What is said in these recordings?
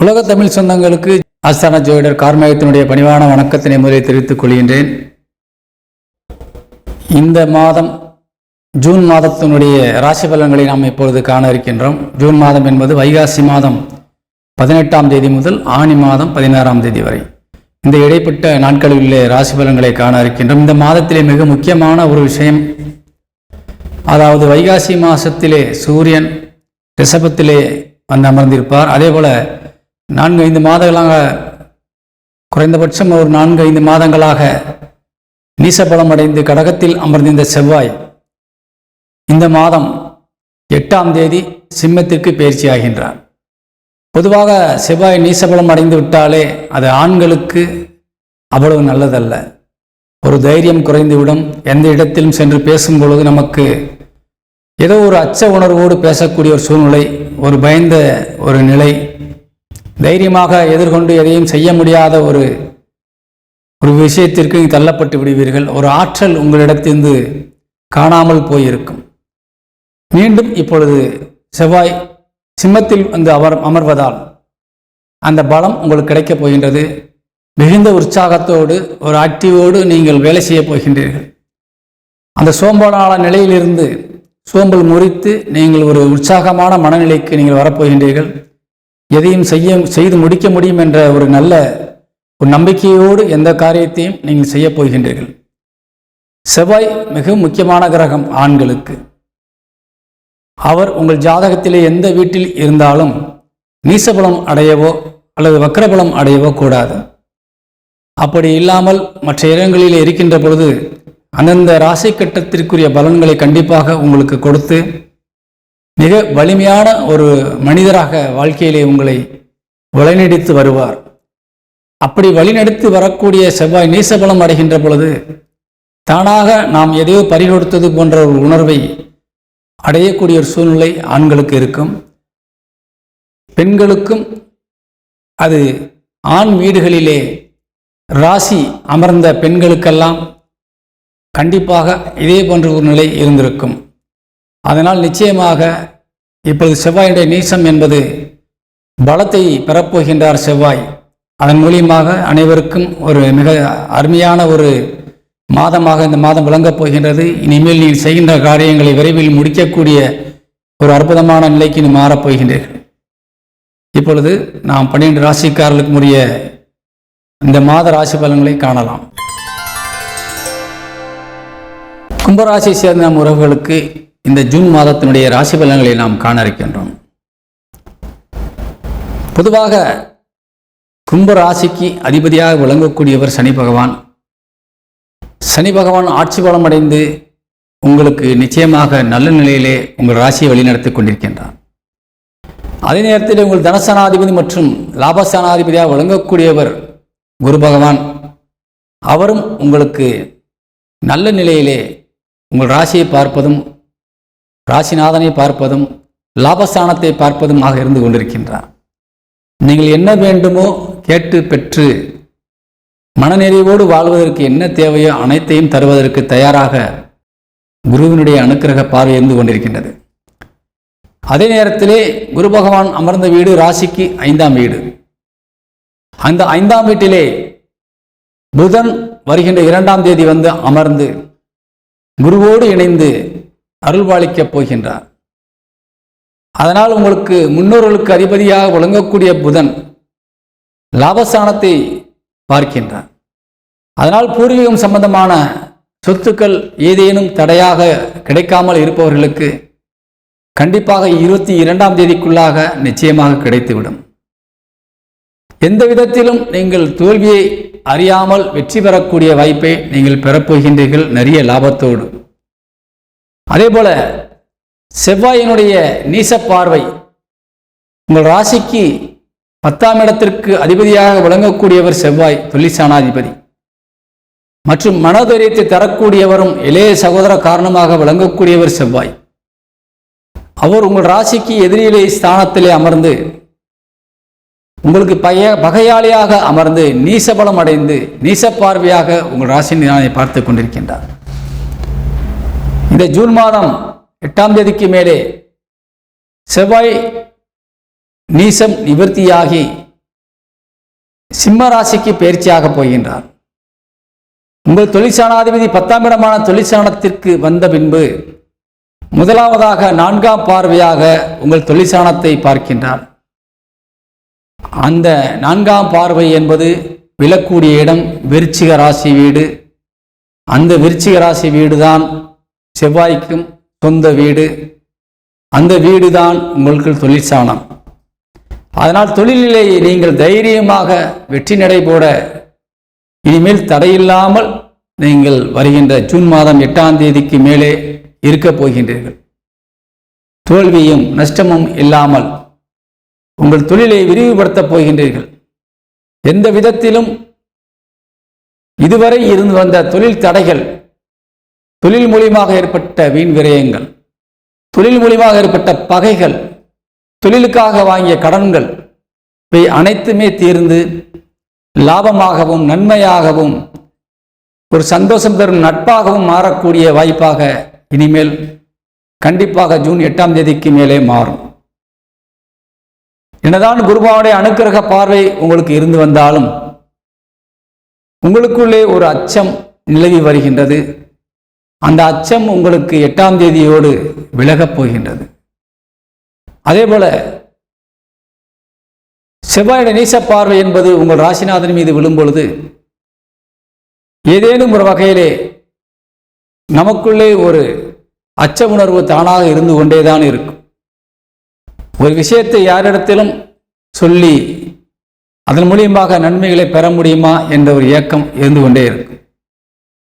உலக தமிழ் சொந்தங்களுக்கு ஆஸ்தான ஜோதிடர் கார்மேகத்தினுடைய பணிவான வணக்கத்தினை முதலில் தெரிவித்துக் கொள்கின்றேன். இந்த மாதம் ஜூன் மாதத்தினுடைய ராசி பலன்களை நாம் இப்பொழுது காண இருக்கின்றோம். ஜூன் மாதம் என்பது வைகாசி மாதம் 18ஆம் தேதி முதல் ஆனி மாதம் 16ஆம் தேதி வரை இந்த இடைப்பட்ட நாட்களில் உள்ள ராசி பலன்களை காண இருக்கின்றோம். இந்த மாதத்திலே மிக முக்கியமான ஒரு விஷயம், அதாவது வைகாசி மாதத்திலே சூரியன் ரிஷபத்திலே வந்து அமர்ந்திருப்பார். அதே போல 4-5 மாதங்களாக, குறைந்தபட்சம் ஒரு 4-5 மாதங்களாக நீசபலம் அடைந்து கடகத்தில் அமர்ந்திருந்த செவ்வாய் இந்த மாதம் 8ஆம் தேதி சிம்மத்திற்கு பயிற்சி ஆகின்றார். பொதுவாக செவ்வாய் நீசபலம் அடைந்து விட்டாலே அது ஆண்களுக்கு அவ்வளவு நல்லதல்ல. ஒரு தைரியம் குறைந்துவிடும். எந்த இடத்திலும் சென்று பேசும் பொழுது நமக்கு ஏதோ ஒரு அச்ச உணர்வோடு பேசக்கூடிய ஒரு சூழ்நிலை, ஒரு பயந்த ஒரு நிலை, தைரியமாக எதிர்கொண்டு எதையும் செய்ய முடியாத ஒரு விஷயத்திற்கு தள்ளப்பட்டு விடுவீர்கள். ஒரு ஆற்றல் உங்களிடத்திலிருந்து காணாமல் போயிருக்கும். மீண்டும் இப்பொழுது செவ்வாய் சிம்மத்தில் வந்து அமர்வதால் அந்த பலம் உங்களுக்கு கிடைக்கப் போகின்றது. மிகுந்த உற்சாகத்தோடு ஒரு ஆக்டிவோடு நீங்கள் வேலை செய்ய போகின்றீர்கள். அந்த சோம்பலான நிலையிலிருந்து சோம்பல் முறித்து நீங்கள் ஒரு உற்சாகமான மனநிலைக்கு நீங்கள் வரப்போகின்றீர்கள். எதையும் செய்து முடிக்க முடியும் என்ற ஒரு நல்ல ஒரு நம்பிக்கையோடு எந்த காரியத்தையும் நீங்கள் செய்ய போகின்றீர்கள். செவ்வாய் மிக முக்கியமான கிரகம் ஆண்களுக்கு. அவர் உங்கள் ஜாதகத்திலே எந்த வீட்டில் இருந்தாலும் நீசபலம் அடையவோ அல்லது வக்ரபலம் அடையவோ கூடாது. அப்படி இல்லாமல் மற்ற இடங்களில் இருக்கின்ற பொழுது அந்தந்த ராசி கட்டத்திற்குரிய பலன்களை கண்டிப்பாக உங்களுக்கு கொடுத்து மிக வலிமையான ஒரு மனிதராக வாழ்க்கையிலே உங்களை வழிநடத்தி வருவார். அப்படி வழிநடத்தி வரக்கூடிய செவ்வாய் நீசபலம் அடைகின்ற பொழுது தானாக நாம் எதையோ பறிகொடுத்தது போன்ற ஒரு உணர்வை அடையக்கூடிய ஒரு சூழ்நிலை ஆண்களுக்கு இருக்கும். பெண்களுக்கும் அது ஆண் வீடுகளிலே ராசி அமர்ந்த பெண்களுக்கெல்லாம் கண்டிப்பாக இதே போன்ற ஒரு நிலை இருந்திருக்கும். அதனால் நிச்சயமாக இப்பொழுது செவ்வாயுடைய நீசம் என்பது பலத்தை பெறப்போகின்றார் செவ்வாய். அதன் மூலியமாக அனைவருக்கும் ஒரு மிக அருமையான ஒரு மாதமாக இந்த மாதம் விளங்கப் போகின்றது. இனிமேல் நீங்கள் செய்கின்ற காரியங்களை விரைவில் முடிக்கக்கூடிய ஒரு அற்புதமான நிலைக்கு நீ மாறப்போகின்றீர்கள். இப்பொழுது நாம் 12 ராசிக்காரர்களுக்கு உரிய இந்த மாத ராசி பலன்களை காணலாம். கும்பராசியை சேர்ந்த நம் உறவுகளுக்கு இந்த ஜூன் மாதத்தினுடைய ராசி பலன்களை நாம் காண இருக்கின்றோம். பொதுவாக கும்பராசிக்கு அதிபதியாக விளங்கக்கூடியவர் சனி பகவான். சனி பகவான் ஆட்சி பலம் அடைந்து உங்களுக்கு நிச்சயமாக நல்ல நிலையிலே உங்கள் ராசியை வழிநடத்தி கொண்டிருக்கின்றார். அதே நேரத்தில் உங்கள் தனசனாதிபதி மற்றும் லாபஸ்தானாதிபதியாக விளங்கக்கூடியவர் குரு பகவான். அவரும் உங்களுக்கு நல்ல நிலையிலே உங்கள் ராசியை பார்ப்பதும் ராசிநாதனை பார்ப்பதும் லாபஸ்தானத்தை பார்ப்பதும் ஆக இருந்து கொண்டிருக்கின்றார். நீங்கள் என்ன வேண்டுமோ கேட்டு பெற்று மனநிறைவோடு வாழ்வதற்கு என்ன தேவையோ அனைத்தையும் தருவதற்கு தயாராக குருவினுடைய அனுக்கிரக பார்வை இருந்து கொண்டிருக்கின்றது. அதே நேரத்திலே குரு பகவான் அமர்ந்த வீடு ராசிக்கு 5ஆம் வீடு. அந்த 5ஆம் வீட்டிலே புதன் வருகின்ற 2ஆம் தேதி வந்து அமர்ந்து குருவோடு இணைந்து அருள்பாலிக்கப் போகின்றார். அதனால் உங்களுக்கு முன்னோர்களுக்கு அதிபதியாக விளங்கக்கூடிய புதன் லாபஸ்தானத்தை பார்க்கின்றார். அதனால் பூர்வீகம் சம்பந்தமான சொத்துக்கள் ஏதேனும் தடையாக கிடைக்காமல் இருப்பவர்களுக்கு கண்டிப்பாக 22ஆம் தேதிக்குள்ளாக நிச்சயமாக கிடைத்துவிடும். எந்த விதத்திலும் நீங்கள் தோல்வியை அறியாமல் வெற்றி பெறக்கூடிய வாய்ப்பை நீங்கள் பெறப்போகின்றீர்கள், நிறைய லாபத்தோடு. அதே போல செவ்வாயினுடைய நீச பார்வை உங்கள் ராசிக்கு 10ஆம் இடத்திற்கு அதிபதியாக விளங்கக்கூடியவர் செவ்வாய், தொழிற்சானாதிபதி மற்றும் மனதைரியத்தை தரக்கூடியவரும் இளைய சகோதர காரணமாக விளங்கக்கூடியவர் செவ்வாய். அவர் உங்கள் ராசிக்கு எதிரிலே ஸ்தானத்திலே அமர்ந்து உங்களுக்கு பகையாளியாக அமர்ந்து நீசபலம் அடைந்து நீச பார்வையாக உங்கள் ராசியை பார்த்து கொண்டிருக்கின்றார். இந்த ஜூன் மாதம் 8ஆம் தேதிக்கு மேலே செவ்வாய் நீசம் நிவர்த்தியாகி சிம்ம ராசிக்கு பயிற்சியாக போகின்றார். உங்கள் தொழிற்சானாதிபதி 10ஆம் இடமான தொழிற்சானத்திற்கு வந்த பின்பு முதலாவதாக 4ஆம் பார்வையாக உங்கள் தொழிற்சானத்தை பார்க்கின்றார். அந்த 4ஆம் பார்வை என்பது விழக்கூடிய இடம் விருச்சிக ராசி வீடு. அந்த விருச்சிக ராசி வீடுதான் செவ்வாய்க்கும் சொந்த வீடு. அந்த வீடுதான் உங்களுக்கு தொழிற்சானம். அதனால் தொழிலிலே நீங்கள் தைரியமாக வெற்றி நடை போட இனிமேல் தடையில்லாமல் நீங்கள் வருகின்ற ஜூன் மாதம் 8ஆம் தேதிக்கு மேலே இருக்கப் போகின்றீர்கள். தோல்வியும் நஷ்டமும் இல்லாமல் உங்கள் தொழிலை விரிவுபடுத்தப் போகின்றீர்கள். எந்த விதத்திலும் இதுவரை இருந்து வந்த தொழில் தடைகள், தொழில் மூலியமாக ஏற்பட்ட வீண் விரயங்கள், தொழில் மூலியமாக ஏற்பட்ட பகைகள், தொழிலுக்காக வாங்கிய கடன்கள், இவை அனைத்துமே தீர்ந்து லாபமாகவும் நன்மையாகவும் ஒரு சந்தோஷம் தரும் நட்பாகவும் மாறக்கூடிய வாய்ப்பாக இனிமேல் கண்டிப்பாக ஜூன் 8ஆம் தேதிக்கு மேலே மாறும். என்னதான் குருபாவுடைய அனுக்கிரக பார்வை உங்களுக்கு இருந்து வந்தாலும் உங்களுக்குள்ளே ஒரு அச்சம் நிலவி வருகின்றது. அந்த அச்சம் உங்களுக்கு 8ஆம் தேதியோடு விலகப் போகின்றது. அதே போல செவ்வாயுடைய நீச பார்வை என்பது உங்கள் ராசிநாதன் மீது விழும் பொழுது ஏதேனும் ஒரு வகையிலே நமக்குள்ளே ஒரு அச்ச உணர்வு தானாக இருந்து கொண்டேதான் இருக்கும். ஒரு விஷயத்தை யாரிடத்திலும் சொல்லி அதன் மூலியமாக நன்மைகளை பெற முடியுமா என்ற ஒரு ஏக்கம் இருந்து கொண்டே இருக்கும்.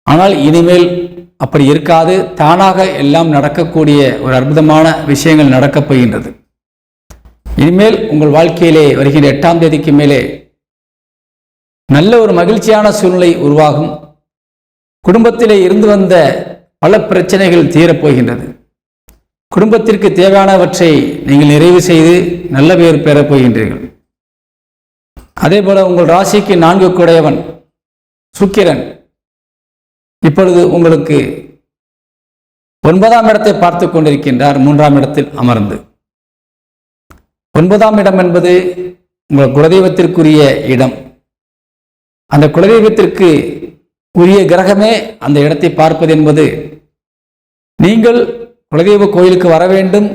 ஆனால் இனிமேல் அப்படி இருக்காது. தானாக எல்லாம் நடக்கக்கூடிய ஒரு அற்புதமான விஷயங்கள் நடக்கப் போகின்றது. இனிமேல் உங்கள் வாழ்க்கையிலே வருகின்ற 8ஆம் தேதிக்கு மேலே நல்ல ஒரு மகிழ்ச்சியான சூழ்நிலை உருவாகும். குடும்பத்திலே இருந்து வந்த பல பிரச்சனைகள் தீரப்போகின்றது. குடும்பத்திற்கு தேவையானவற்றை நீங்கள் நிறைவு செய்து நல்ல பேர் பெறப் போகின்றீர்கள். அதே போல உங்கள் ராசிக்கு 4 குடையவன் சுக்கிரன் இப்பொழுது உங்களுக்கு 9ஆம் இடத்தை பார்த்து கொண்டிருக்கின்றார். 3ஆம் இடத்தில் அமர்ந்து 9ஆம் இடம் என்பது உங்கள் குலதெய்வத்திற்குரிய இடம். அந்த குலதெய்வத்திற்கு உரிய கிரகமே அந்த இடத்தை பார்ப்பது என்பது நீங்கள் குலதெய்வ கோயிலுக்கு வர வேண்டும்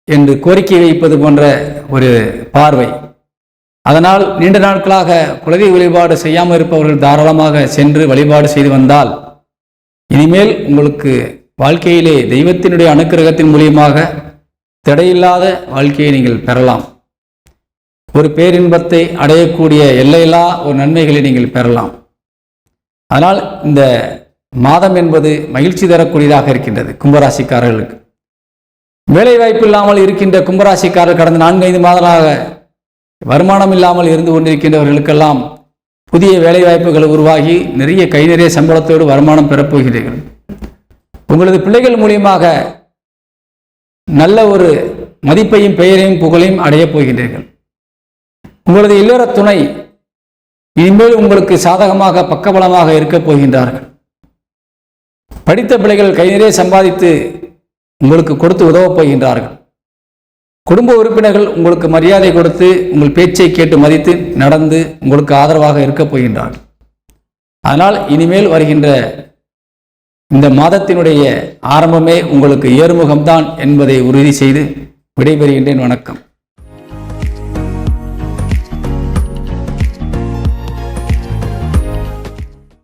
என்று கோரிக்கை வைப்பது போன்ற ஒரு பார்வை. அதனால் நீண்ட நாட்களாக குலதெய்வ வழிபாடு செய்யாமல் இருப்பவர்கள் தாராளமாக சென்று வழிபாடு செய்து வந்தால் இனிமேல் உங்களுக்கு வாழ்க்கையிலே தெய்வத்தினுடைய அனுக்கிரகத்தின் மூலியமாக தடையில்லாத வாழ்க்கையை நீங்கள் பெறலாம். ஒரு பேரின்பத்தை அடையக்கூடிய எல்லையில்லா ஒரு நன்மைகளை நீங்கள் பெறலாம். அதனால் இந்த மாதம் என்பது மகிழ்ச்சி தரக்கூடியதாக இருக்கின்றது. கும்பராசிக்காரர்களுக்கு வேலை வாய்ப்பு இல்லாமல் இருக்கின்ற கும்பராசிக்காரர்கள் கடந்த 4-5 மாதங்களாக வருமானம் இல்லாமல் இருந்து கொண்டிருக்கின்றவர்களுக்கெல்லாம் புதிய வேலை வாய்ப்புகள் உருவாகி நிறைய சம்பளத்தோடு வருமானம் பெறப்போகிறீர்கள். உங்களது பிள்ளைகள் மூலியமாக நல்ல ஒரு மதிப்பையும் பெயரையும் புகழையும் அடையப் போகின்றீர்கள். உங்களது இல்லற துணை இனிமேல் உங்களுக்கு சாதகமாக பக்கபலமாக இருக்கப் போகின்றார்கள். படித்த பிள்ளைகள் கை நிறைய சம்பாதித்து உங்களுக்கு கொடுத்து உதவப் போகின்றார்கள். குடும்ப உறுப்பினர்கள் உங்களுக்கு மரியாதை கொடுத்து உங்கள் பேச்சை கேட்டு மதித்து நடந்து உங்களுக்கு ஆதரவாக இருக்கப் போகின்றார்கள். அதனால் இனிமேல் வருகின்ற இந்த மாதத்தினுடைய ஆரம்பமே உங்களுக்கு ஏறுமுகம்தான் என்பதை உறுதி செய்து விடைபெறுகின்றேன். வணக்கம்.